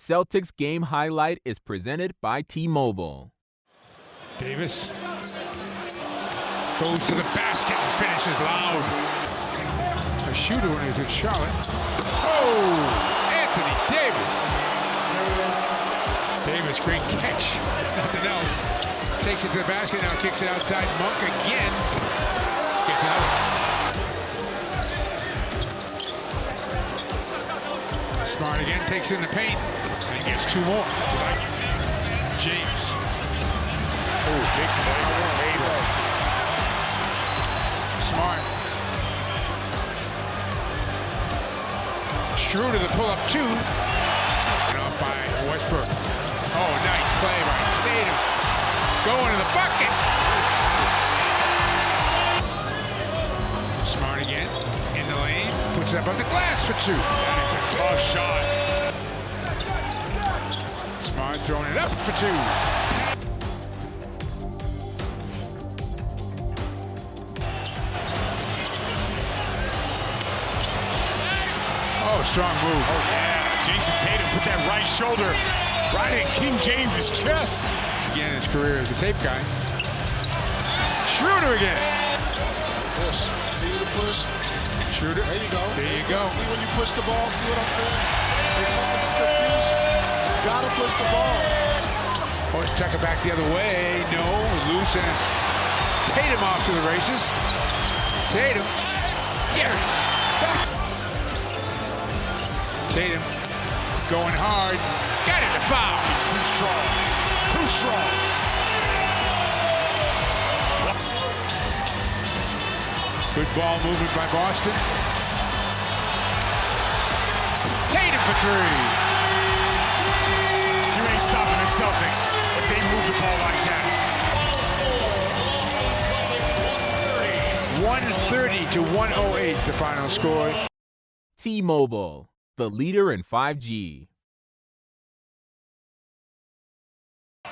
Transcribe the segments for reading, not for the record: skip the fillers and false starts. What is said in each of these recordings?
Celtics game highlight is presented by T-Mobile. Davis goes to the basket and finishes loud. A shooter when he's in Charlotte. Oh, Anthony Davis. Davis, great catch. Nothing else. Takes it to the basket, now kicks it outside. Monk again. Gets another. Smart again, takes it in the paint. And gets two more. James. Oh, big play. Smart. Schröder the pull-up two. And off by Westbrook. Oh, nice play by Tatum. Going to the bucket. Smart again. In the lane. Puts it up on the glass for two. That is a tough shot. Smart throwing it up for two. Oh, strong move. Oh, yeah. Jayson Tatum put that right shoulder right in King James's chest. Again, his career as a tape guy. Schröder again. Push. See the push? Schröder. There you go. There you go. See when you push the ball? See what I'm saying? It causes confusion. You gotta push the ball. Let's check it back the other way. No, loose and it's Tatum off to the races. Tatum. Yes. Tatum going hard. Got it to foul. Too strong. Too strong. Good ball movement by Boston. Tatum for three. You ain't stopping the Celtics if they move the ball like that. 130 to 108, the final score. T-Mobile, the leader in 5G.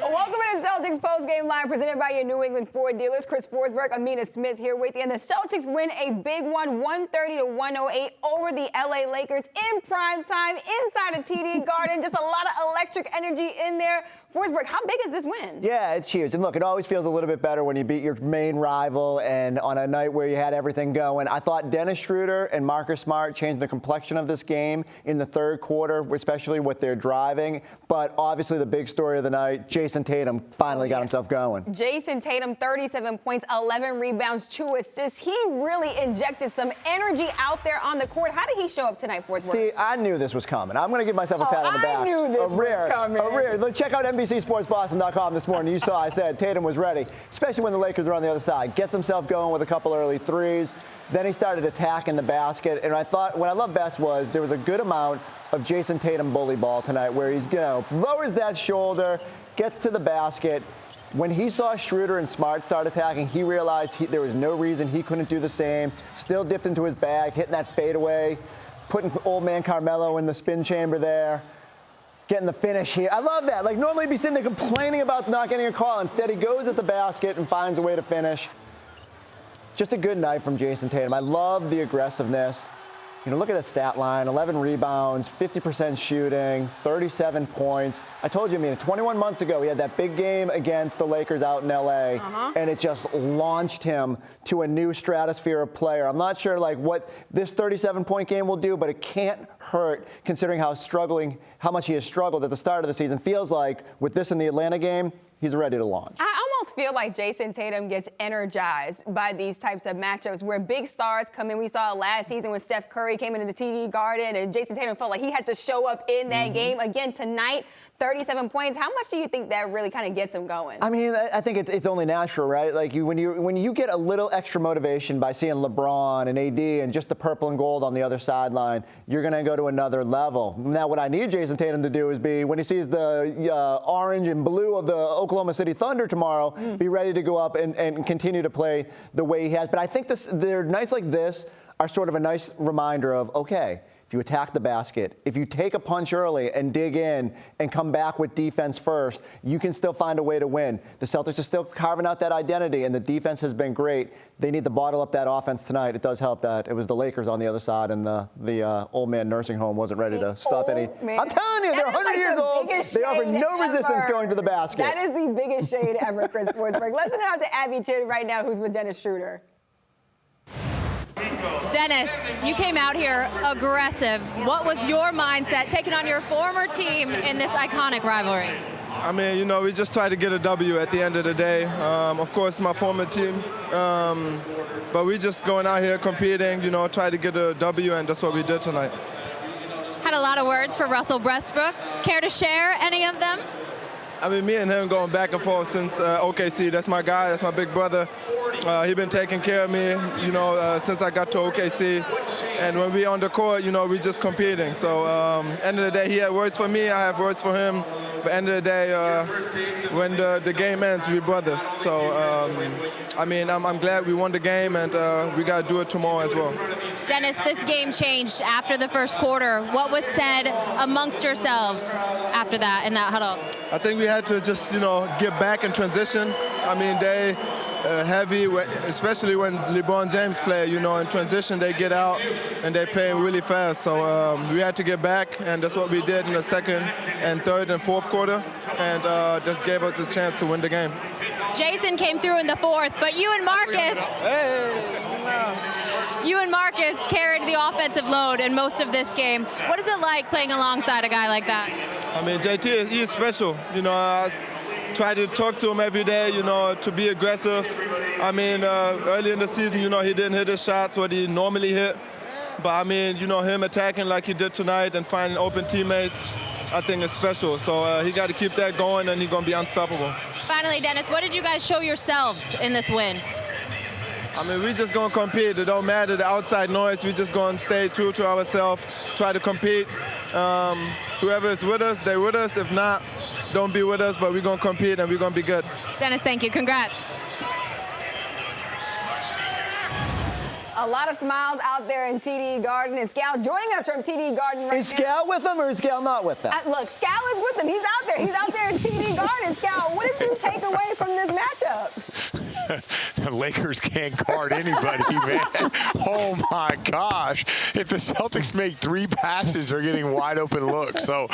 Welcome to the Celtics post-game line presented by your New England Ford dealers. Chris Forsberg, Amina Smith here with you. And the Celtics win a big one, 130 to 108 over the LA Lakers in prime time inside of TD Garden. Just a lot of electric energy in there. Forsberg, how big is this win? Yeah, it's huge. And look, it always feels a little bit better when you beat your main rival and on a night where you had everything going. I thought Dennis Schröder and Marcus Smart changed the complexion of this game in the third quarter, especially with their driving. But obviously the big story of the night, Jayson Tatum finally got himself going. Jayson Tatum, 37 points, 11 rebounds, 2 assists. He really injected some energy out there on the court. How did he show up tonight, Forsberg? See, I knew this was coming. I'm going to give myself a pat on the back. I knew this was coming. Let's check out NBC Sports Boston.com this morning. You saw I said Tatum was ready, especially when the Lakers are on the other side. Gets himself going with a couple early threes. Then he started attacking the basket. And I thought what I loved best was there was a good amount of Jayson Tatum bully ball tonight where he's, lowers that shoulder, gets to the basket. When he saw Schröder and Smart start attacking, he realized there was no reason he couldn't do the same. Still dipped into his bag, hitting that fadeaway, putting old man Carmelo in the spin chamber there. Getting the finish here. I love that. Like, normally he'd be sitting there complaining about not getting a call. Instead, he goes at the basket and finds a way to finish. Just a good night from Jayson Tatum. I love the aggressiveness. Look at that stat line, 11 rebounds, 50% shooting, 37 points. I told you, 21 months ago, he had that big game against the Lakers out in L.A., and it just launched him to a new stratosphere of player. I'm not sure, what this 37-point game will do, but it can't hurt considering how much he has struggled at the start of the season. Feels like with this in the Atlanta game, he's ready to launch. I almost feel like Jayson Tatum gets energized by these types of matchups where big stars come in. We saw it last season when Steph Curry came into the TD Garden and Jayson Tatum felt like he had to show up in that game. Again tonight, 37 points. How much do you think that really kind of gets him going? I think it's only natural, right? Like when you get a little extra motivation by seeing LeBron and AD and just the purple and gold on the other sideline, you're going to go to another level. Now, what I need Jayson Tatum to do is when he sees the orange and blue of the Oklahoma City Thunder tomorrow, be ready to go up and continue to play the way he has. But I think they're nights like this are sort of a nice reminder of, okay, if you attack the basket, if you take a punch early and dig in and come back with defense first, you can still find a way to win. The Celtics are still carving out that identity, and the defense has been great. They need to bottle up that offense tonight. It does help that it was the Lakers on the other side, and the old man nursing home wasn't ready to stop any. I'm telling you, they're 100 years old. They offer no resistance going to the basket. That is the biggest shade ever, Chris Forsberg. Let's send it out to Abby Chid right now, who's with Dennis Schröder. Dennis, you came out here aggressive. What was your mindset taking on your former team in this iconic rivalry? I mean, you know, we just try to get a W at the end of the day. Of course, my former team, but we just going out here competing, you know, try to get a W, and that's what we did tonight. Had a lot of words for Russell Westbrook. Care to share any of them? I mean, me and him going back and forth since OKC. That's my guy. That's my big brother. He's been taking care of me, you know, since I got to OKC. And when we on the court, you know, we just competing. So end of the day, he had words for me. I have words for him. But end of the day, when the game ends, we brothers. So, I mean, I'm glad we won the game, and we got to do it tomorrow as well. Dennis, this game changed after the first quarter. What was said amongst yourselves after that in that huddle? I think we had to just, you know, get back in transition. I mean, they heavy, especially when LeBron James play, you know, in transition, they get out and they play really fast. So we had to get back, and that's what we did in the second and third and fourth quarter, and just gave us a chance to win the game. Jayson came through in the fourth, but you and Marcus, carried the offensive load in most of this game. What is it like playing alongside a guy like that? I mean, JT, he is special. You know, I try to talk to him every day, you know, to be aggressive. I mean, early in the season, you know, he didn't hit his shots what he normally hit. But, I mean, you know, him attacking like he did tonight and finding open teammates, I think is special. So he got to keep that going, and he's going to be unstoppable. Finally, Dennis, what did you guys show yourselves in this win? I mean, we just going to compete. It don't matter the outside noise. We just going to stay true to ourselves, try to compete. Whoever is with us, they're with us. If not, don't be with us, but we're going to compete, and we're going to be good. Dennis, thank you. Congrats. A lot of smiles out there in TD Garden. And Scal joining us from TD Garden right now. Is Scal with them or is Scal not with them? Look, Scal is with them. He's out there. He's out there in TD Garden. Scal, what did you take away from this matchup? The Lakers can't guard anybody, man. Oh, my gosh. If the Celtics make 3 passes, they're getting wide open looks. So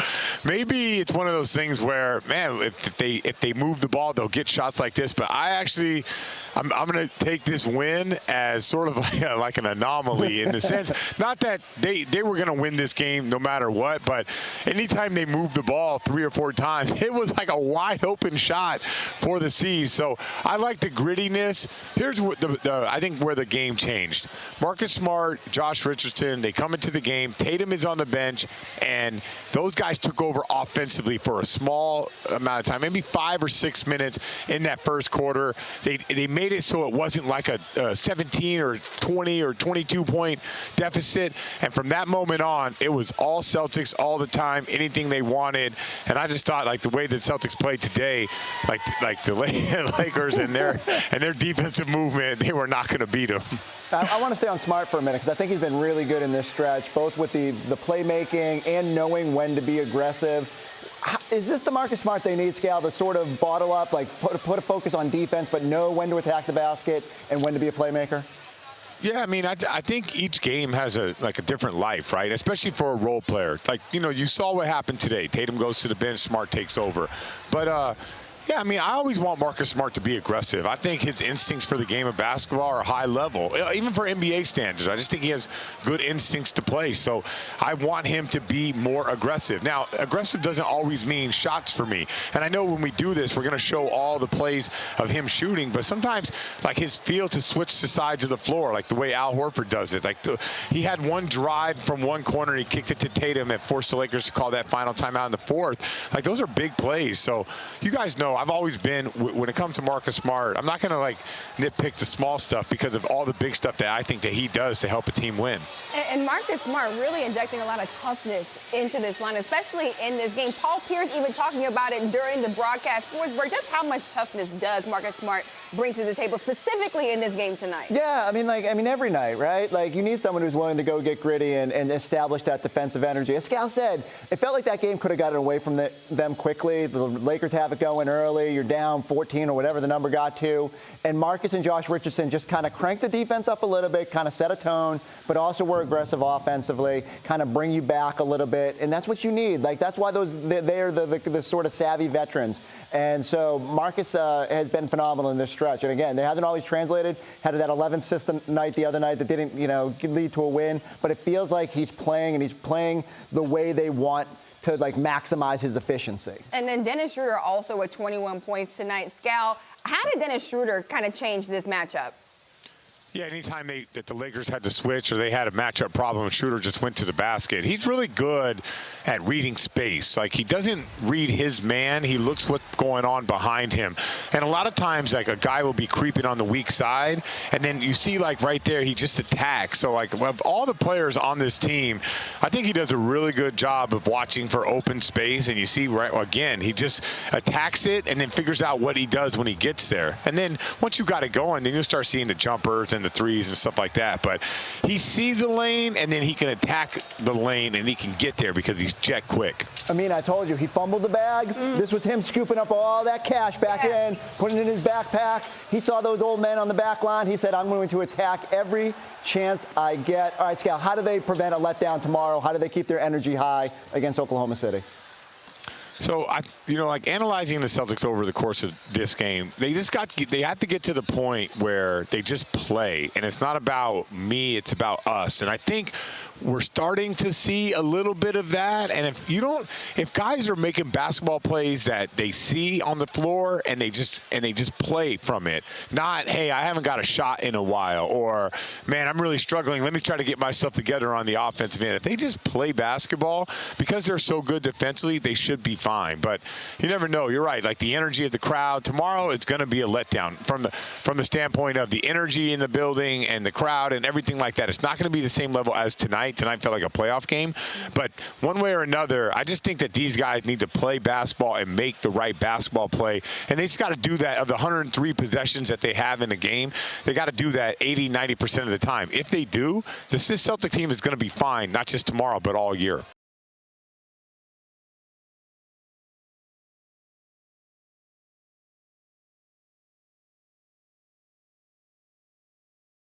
maybe it's one of those things where, man, if they move the ball, they'll get shots like this. But I'm going to take this win as sort of like an anomaly in the sense, not that they were going to win this game no matter what, but anytime they moved the ball 3 or 4 times, it was like a wide open shot for the C's. So I like the grittiness. Here's what I think where the game changed. Marcus Smart, Josh Richardson, they come into the game. Tatum is on the bench, and those guys took over offensively for a small amount of time, maybe 5 or 6 minutes in that first quarter. They made it so it wasn't like a 17 or 20 or 22 point deficit, and from that moment on, it was all Celtics all the time, anything they wanted. And I just thought, like, the way that Celtics played today, like the Lakers and their defensive movement, they were not going to beat them. I want to stay on Smart for a minute because I think he's been really good in this stretch, both with the playmaking and knowing when to be aggressive. Is this the Marcus Smart they need, Scal, to sort of bottle up, like put a focus on defense, but know when to attack the basket and when to be a playmaker? Yeah, I mean, I think each game has a different life, right? Especially for a role player. Like, you know, you saw what happened today. Tatum goes to the bench, Smart takes over. But, yeah, I mean, I always want Marcus Smart to be aggressive. I think his instincts for the game of basketball are high level, even for NBA standards. I just think he has good instincts to play. So I want him to be more aggressive. Now, aggressive doesn't always mean shots for me. And I know when we do this, we're going to show all the plays of him shooting. But sometimes, like, his feel to switch to sides of the floor, like the way Al Horford does it. Like, he had one drive from one corner, and he kicked it to Tatum and forced the Lakers to call that final timeout in the fourth. Like, those are big plays. So you guys know know, I've always been, when it comes to Marcus Smart, I'm not going to like nitpick the small stuff because of all the big stuff that I think that he does to help a team win. And Marcus Smart really injecting a lot of toughness into this line, especially in this game. Paul Pierce even talking about it during the broadcast. Forsberg, just how much toughness does Marcus Smart bring to the table, specifically in this game tonight? Yeah, I mean, every night, right? Like, you need someone who's willing to go get gritty and establish that defensive energy. As Scal said, it felt like that game could have gotten away from them quickly. The Lakers have it going early. You're down 14 or whatever the number got to. And Marcus and Josh Richardson just kind of cranked the defense up a little bit, kind of set a tone, but also were aggressive offensively, kind of bring you back a little bit. And that's what you need. Like, that's why they are the sort of savvy veterans. And so Marcus has been phenomenal in this stretch. And again, they hasn't always translated. Had that 11th assist night the other night that didn't, lead to a win. But it feels like he's playing, and he's playing the way they want to, like, maximize his efficiency. And then Dennis Schröder also with 21 points tonight. Scal, how did Dennis Schröder kind of change this matchup? Yeah, anytime that the Lakers had to switch or they had a matchup problem, Schröder just went to the basket. He's really good at reading space. Like, he doesn't read his man. He looks what's going on behind him. And a lot of times, like, a guy will be creeping on the weak side, and then you see, like, right there, he just attacks. So, like, of all the players on this team, I think he does a really good job of watching for open space. And you see, right, again, he just attacks it and then figures out what he does when he gets there. And then once you got it going, then you'll start seeing the jumpers and the threes and stuff like that. But he sees the lane, and then he can attack the lane, and he can get there because he's jet quick. I mean, I told you, he fumbled the bag. This was him scooping up all that cash back in, putting it in his backpack. He saw those old men on the back line. He said, I'm going to attack every chance I get. All right, Scal, how do they prevent a letdown tomorrow? How do they keep their energy high against Oklahoma City? So, like analyzing the Celtics over the course of this game, they have to get to the point where they just play. And it's not about me, it's about us. And I think we're starting to see a little bit of that. And if guys are making basketball plays that they see on the floor and they just play from it, not, hey, I haven't got a shot in a while, or, man, I'm really struggling, let me try to get myself together on the offensive end. If they just play basketball, because they're so good defensively, they should be fine. But you never know. You're right. Like, the energy of the crowd tomorrow, it's going to be a letdown from the standpoint of the energy in the building and the crowd and everything like that. It's not going to be the same level as tonight. Tonight felt like a playoff game. But one way or another, I just think that these guys need to play basketball and make the right basketball play. And they just got to do that. Of the 103 possessions that they have in a game, they got to do that 80, 90% of the time. If they do, this Celtic team is going to be fine, not just tomorrow, but all year.